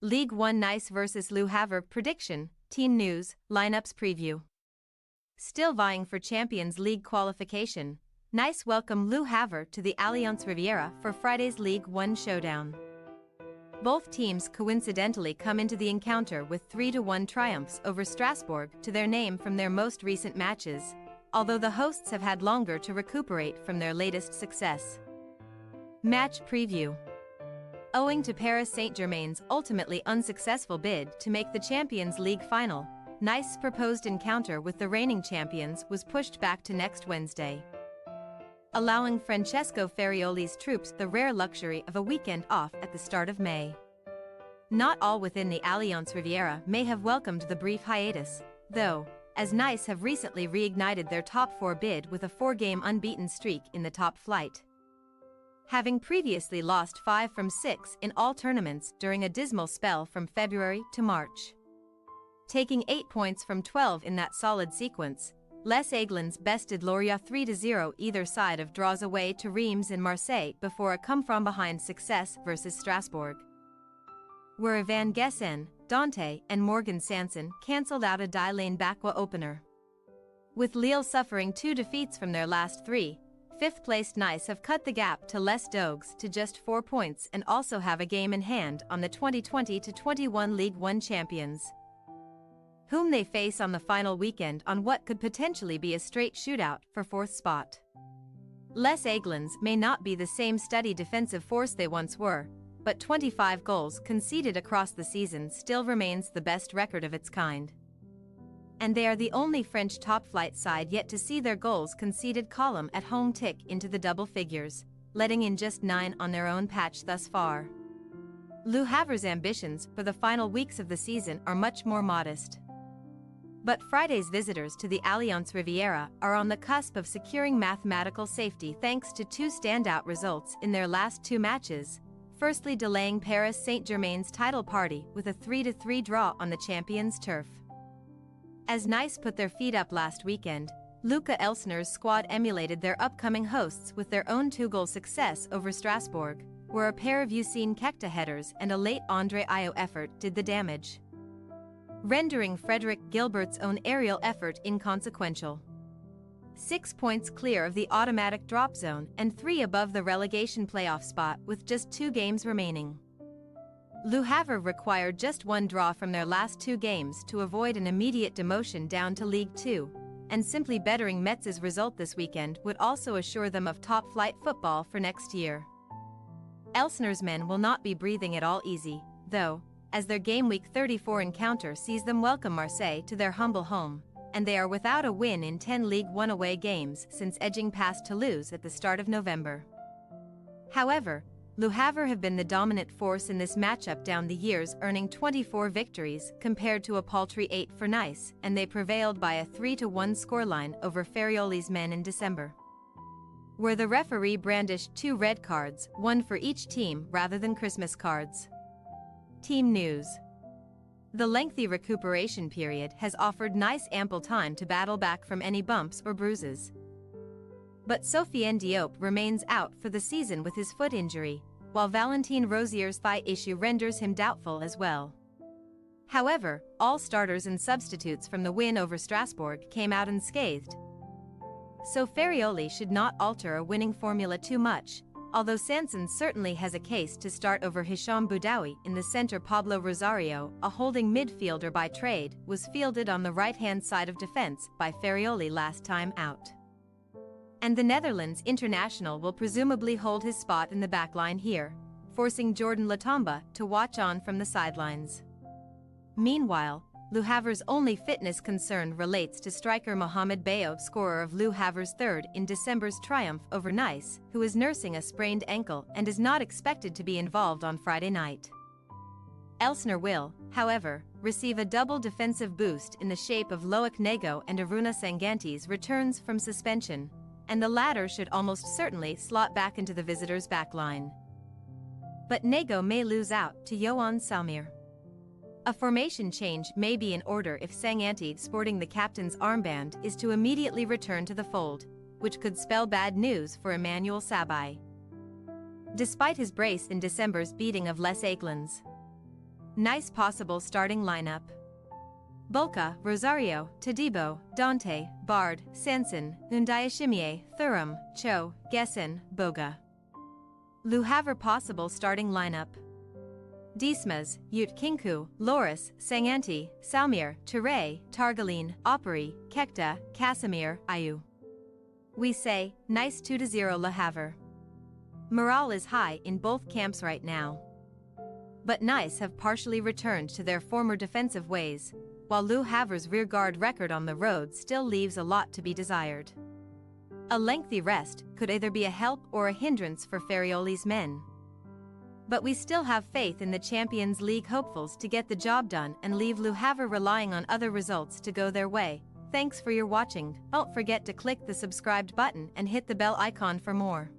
Ligue 1 Nice vs Le Havre prediction, team news, lineups preview. Still vying for Champions League qualification, Nice welcome Le Havre to the Allianz Riviera for Friday's Ligue 1 showdown. Both teams coincidentally come into the encounter with 3-1 triumphs over Strasbourg to their name from their most recent matches, although the hosts have had longer to recuperate from their latest success. Match preview. Owing to Paris Saint-Germain's ultimately unsuccessful bid to make the Champions League final, Nice's proposed encounter with the reigning champions was pushed back to next Wednesday, allowing Francesco Farioli's troops the rare luxury of a weekend off at the start of May. Not all within the Allianz Riviera may have welcomed the brief hiatus, though, as Nice have recently reignited their top four bid with a 4-game unbeaten streak in the top flight. Having previously lost 5 from 6 in all tournaments during a dismal spell from February to March. Taking 8 points from 12 in that solid sequence, Les Aiglons bested Lorient 3-0 either side of draws away to Reims and Marseille before a come-from-behind success versus Strasbourg, where Van Gessen, Dante and Morgan Sanson cancelled out a Die-Lane Bakwa opener. With Lille suffering 2 defeats from their last 3, fifth-placed Nice have cut the gap to Les Dogs to just 4 points and also have a game in hand on the 2020-21 Ligue 1 champions, whom they face on the final weekend on what could potentially be a straight shootout for 4th spot. Les Aiglons may not be the same steady defensive force they once were, but 25 goals conceded across the season still remains the best record of its kind. And they are the only French top-flight side yet to see their goals conceded column at home tick into the double figures, letting in just 9 on their own patch thus far. Le Havre's ambitions for the final weeks of the season are much more modest. But Friday's visitors to the Allianz Riviera are on the cusp of securing mathematical safety thanks to 2 standout results in their last 2 matches, firstly delaying Paris Saint-Germain's title party with a 3-3 draw on the champions' turf. As Nice put their feet up last weekend, Luca Elsner's squad emulated their upcoming hosts with their own 2-goal success over Strasbourg, where a pair of Youssine Kekta headers and a late Andre Ayew effort did the damage, rendering Frederick Gilbert's own aerial effort inconsequential. 6 points clear of the automatic drop zone and 3 above the relegation playoff spot with just 2 games remaining. Le Havre required just 1 draw from their last 2 games to avoid an immediate demotion down to Ligue 2, and simply bettering Metz's result this weekend would also assure them of top-flight football for next year. Elsner's men will not be breathing at all easy, though, as their Game Week 34 encounter sees them welcome Marseille to their humble home, and they are without a win in 10 Ligue 1 away games since edging past Toulouse at the start of November. However, Le Havre have been the dominant force in this matchup down the years, earning 24 victories compared to a paltry 8 for Nice, and they prevailed by a 3-1 scoreline over Farioli's men in December, where the referee brandished 2 red cards, 1 for each team rather than Christmas cards. Team news. The lengthy recuperation period has offered Nice ample time to battle back from any bumps or bruises. But Sofiane Diop remains out for the season with his foot injury, while Valentin Rozier's thigh issue renders him doubtful as well. However, all starters and substitutes from the win over Strasbourg came out unscathed, so Farioli should not alter a winning formula too much, although Sanson certainly has a case to start over Hicham Boudaoui in the center. Pablo Rosario, a holding midfielder by trade, was fielded on the right-hand side of defense by Farioli last time out, and the Netherlands international will presumably hold his spot in the backline here, forcing Jordan Latomba to watch on from the sidelines. Meanwhile, Le Havre's only fitness concern relates to striker Mohamed Bayo, scorer of Le Havre's 3rd in December's triumph over Nice, who is nursing a sprained ankle and is not expected to be involved on Friday night. Elsner will, however, receive a double defensive boost in the shape of Loic Nego and Aruna Sangante's returns from suspension, and the latter should almost certainly slot back into the visitors' backline. But Nego may lose out to Yohan Salmir. A formation change may be in order if Sangante, sporting the captain's armband, is to immediately return to the fold, which could spell bad news for Emmanuel Sabai, despite his brace in December's beating of Les Aiglons. Nice possible starting lineup. Bulka, Rosario, Todibo, Dante, Bard, Sanson, Undayashimier, Thuram, Cho, Gesson, Boga. Le Havre possible starting lineup. Dismas, Ute Kinku, Loris, Sanganti, Salmir, Ture, Targaline, Operi, Kekta, Casimir, Ayu. We say, nice 2-0 Le Havre. Morale is high in both camps right now. But Nice have partially returned to their former defensive ways, while Le Havre's rearguard record on the road still leaves a lot to be desired. A lengthy rest could either be a help or a hindrance for Farioli's men. But we still have faith in the Champions League hopefuls to get the job done and leave Le Havre relying on other results to go their way. Thanks for your watching. Don't forget to click the subscribed button and hit the bell icon for more.